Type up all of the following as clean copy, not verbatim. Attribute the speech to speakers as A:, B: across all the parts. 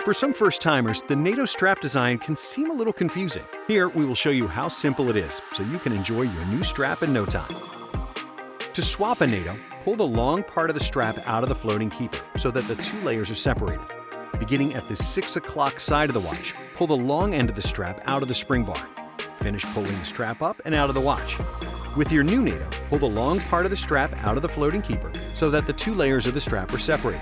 A: For some first-timers, the NATO strap design can seem a little confusing. Here, we will show you how simple it is, so you can enjoy your new strap in no time. To swap a NATO, pull the long part of the strap out of the floating keeper so that the two layers are separated. Beginning at the 6 o'clock side of the watch, pull the long end of the strap out of the spring bar. Finish pulling the strap up and out of the watch. With your new NATO, pull the long part of the strap out of the floating keeper so that the two layers of the strap are separated.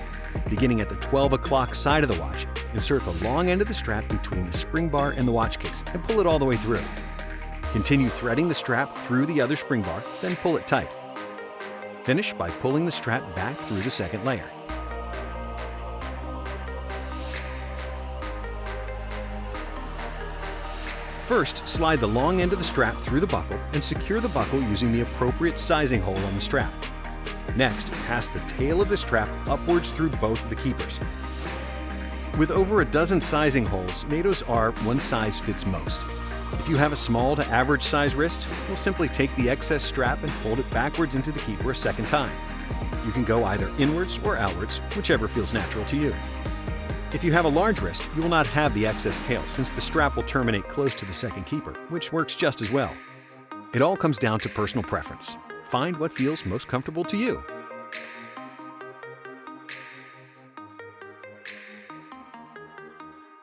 A: Beginning at the 12 o'clock side of the watch, insert the long end of the strap between the spring bar and the watch case and pull it all the way through. Continue threading the strap through the other spring bar, then pull it tight. Finish by pulling the strap back through the second layer. First, slide the long end of the strap through the buckle and secure the buckle using the appropriate sizing hole on the strap. Next, pass the tail of the strap upwards through both of the keepers. With over a dozen sizing holes, NATOs are one size fits most. If you have a small to average size wrist, you'll simply take the excess strap and fold it backwards into the keeper a second time. You can go either inwards or outwards, whichever feels natural to you. If you have a large wrist, you will not have the excess tail since the strap will terminate close to the second keeper, which works just as well. It all comes down to personal preference. Find what feels most comfortable to you.